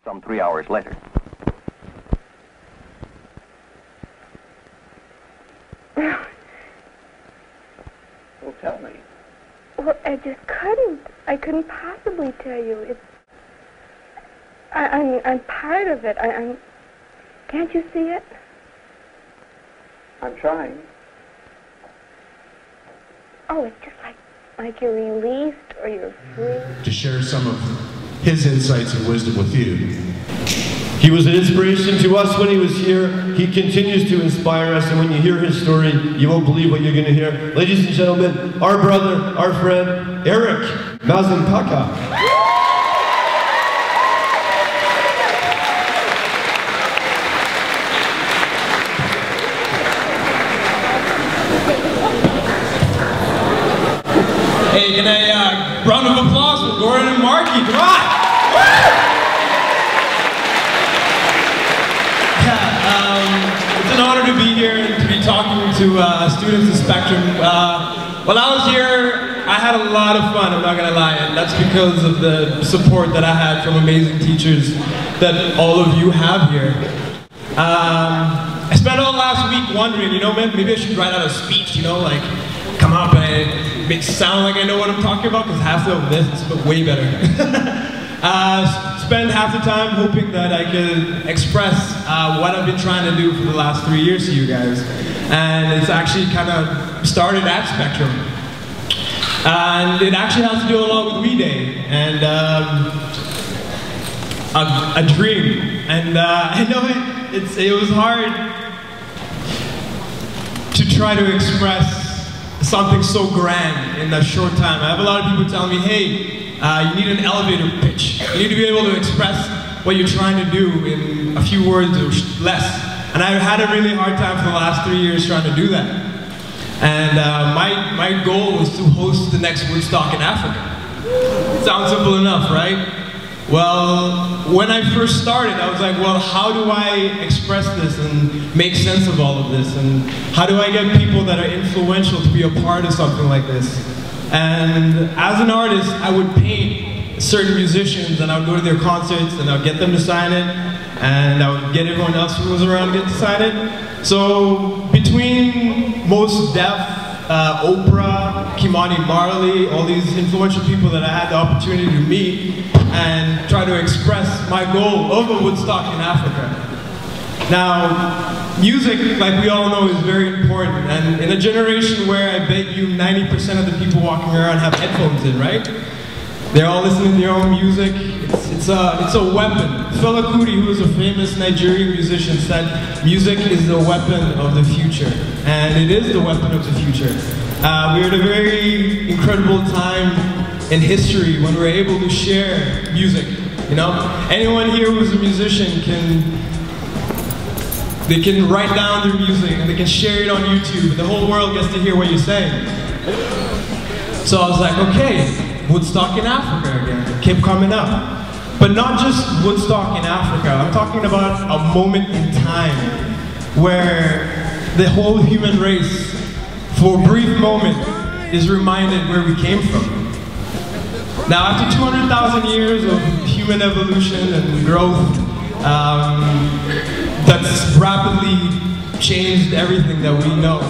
Some 3 hours later. Well, tell me. Well, I just couldn't. I couldn't possibly tell you. It's... I'm part of it. I'm... Can't you see it? I'm trying. Oh, it's just like you're released or you're free. To share some of his insights and wisdom with you. He was an inspiration to us when he was here. He continues to inspire us, and when you hear his story, you won't believe what you're going to hear. Ladies and gentlemen, our brother, our friend, Eric Mazimpaka. Hey, can I round of applause for Gordon and Marky? Come on! Yeah, it's an honor to be here and to be talking to students of Spectrum. While I was here, I had a lot of fun, I'm not gonna lie, and that's because of the support that I had from amazing teachers that all of you have here. I spent all last week wondering, you know, maybe I should write out a speech, you know, like, come up and make it sound like I know what I'm talking about, because half of this is way better. Spend half the time hoping that I could express what I've been trying to do for the last 3 years to you guys. And it's actually kind of started at Spectrum. And it actually has to do a lot with We Day and a dream. And I know it was hard to try to express something so grand in a short time. I have a lot of people telling me, hey, you need an elevator pitch. You need to be able to express what you're trying to do in a few words or less. And I've had a really hard time for the last 3 years trying to do that. And my goal was to host the next Woodstock in Africa. Sounds simple enough, right? Well, when I first started, I was like, well, how do I express this and make sense of all of this? And how do I get people that are influential to be a part of something like this? And as an artist, I would paint certain musicians and I would go to their concerts and I would get them to sign it, and I would get everyone else who was around to get to sign it. So between Mos Def, Oprah, Kimani Marley, all these influential people that I had the opportunity to meet and try to express my goal of a Woodstock in Africa. Now, music, like we all know, is very important, and in a generation where I bet you 90% of the people walking around have headphones in, right? They're all listening to their own music. It's a weapon. Fela Kuti, who is a famous Nigerian musician, said music is the weapon of the future, and it is the weapon of the future. We're at a very incredible time in history when we're able to share music. You know, anyone here who's a musician they can write down their music and they can share it on YouTube, and the whole world gets to hear what you're saying. So I was like, okay, Woodstock in Africa again. It kept coming up. But not just Woodstock in Africa. I'm talking about a moment in time where the whole human race, for a brief moment, is reminded where we came from. Now, after 200,000 years of human evolution and growth, that's rapidly changed everything that we know.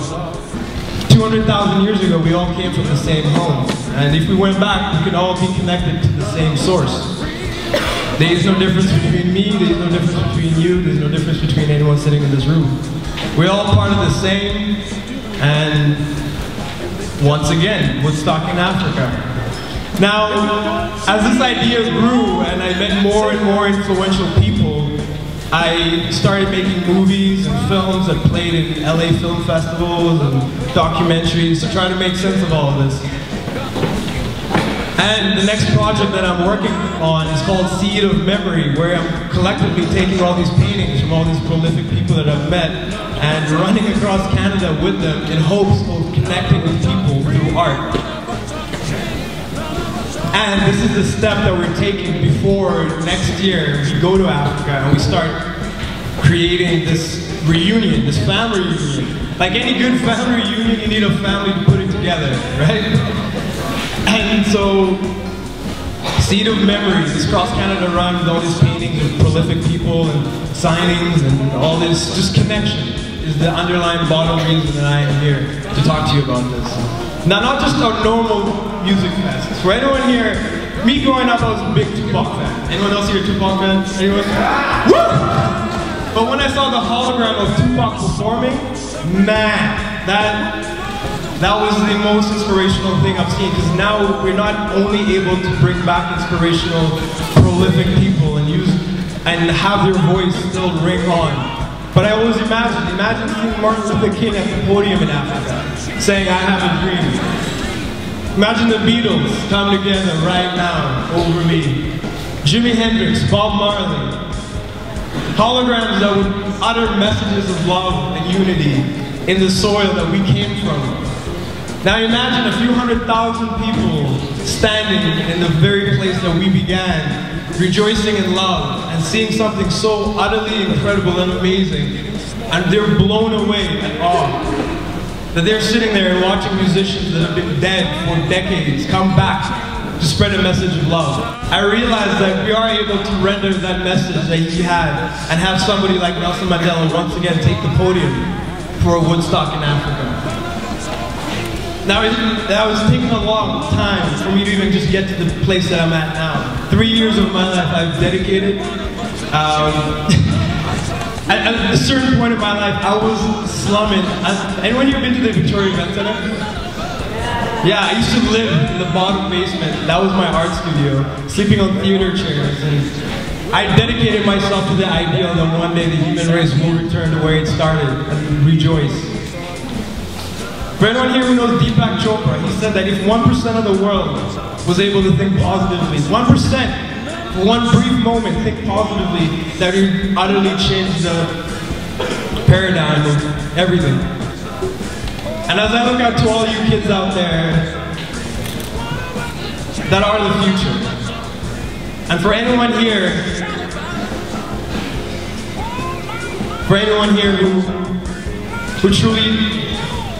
200,000 years ago, we all came from the same home. And if we went back, we could all be connected to the same source. There is no difference between me, there is no difference between you, there's no difference between anyone sitting in this room. We're all part of the same, and once again, Woodstock in Africa. Now, as this idea grew and I met more and more influential people, I started making movies and films that played in LA film festivals and documentaries to try to make sense of all of this. And the next project that I'm working on is called Seed of Memory, where I'm collectively taking all these paintings from all these prolific people that I've met and running across Canada with them in hopes of connecting with people through art. And this is the step that we're taking before next year we go to Africa and we start creating this reunion, this family reunion. Like any good family reunion, you need a family to put it together, right? And so seed of memory. This Cross Canada run with all these paintings of prolific people and signings and all this just connection is the underlying bottom reason that I am here to talk to you about this. Now, not just a normal music fest. For anyone here, me growing up, I was a big Tupac fan. Anyone else here a Tupac fan? Anyone? Woo! But when I saw the hologram of Tupac performing, man, that was the most inspirational thing I've seen, because now we're not only able to bring back inspirational, prolific people and have their voice still ring on, but I always imagine seeing Martin Luther King at the podium in Africa, saying, "I have a dream." Imagine the Beatles come together right now over me. Jimi Hendrix, Bob Marley. Holograms that would utter messages of love and unity in the soil that we came from. Now imagine a few 100,000 people standing in the very place that we began, rejoicing in love and seeing something so utterly incredible and amazing, and they're blown away at awe. That they're sitting there and watching musicians that have been dead for decades come back to spread a message of love. I realized that we are able to render that message that he had and have somebody like Nelson Mandela once again take the podium for a Woodstock in Africa. Now, that was taking a long time for me to even just get to the place that I'm at now. 3 years of my life I've dedicated. At a certain point in my life, I was slumming. Anyone here been to the Victoria Event Center? Yeah, I used to live in the bottom basement. That was my art studio, sleeping on theater chairs. And I dedicated myself to the ideal that one day the human race will return to where it started and rejoice. For anyone here who knows Deepak Chopra, he said that if 1% of the world was able to think positively, 1%, for one brief moment, think positively, that would utterly change the paradigm of everything. And as I look out to all you kids out there that are the future, and for anyone here who truly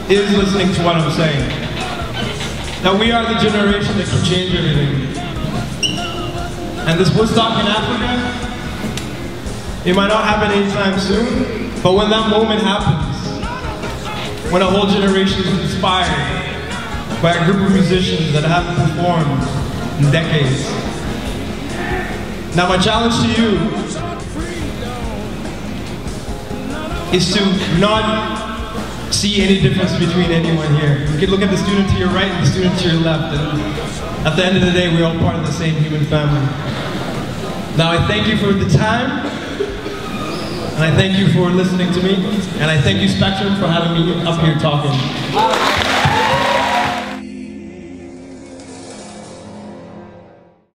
is listening to what I'm saying, that we are the generation that can change everything. And this Woodstock in Africa, it might not happen anytime soon, but when that moment happens, when a whole generation is inspired by a group of musicians that haven't performed in decades. Now my challenge to you is to not see any difference between anyone here. You can look at the student to your right and the student to your left, and at the end of the day, we're all part of the same human family. Now I thank you for the time, and I thank you for listening to me, and I thank you, Spectrum, for having me up here talking.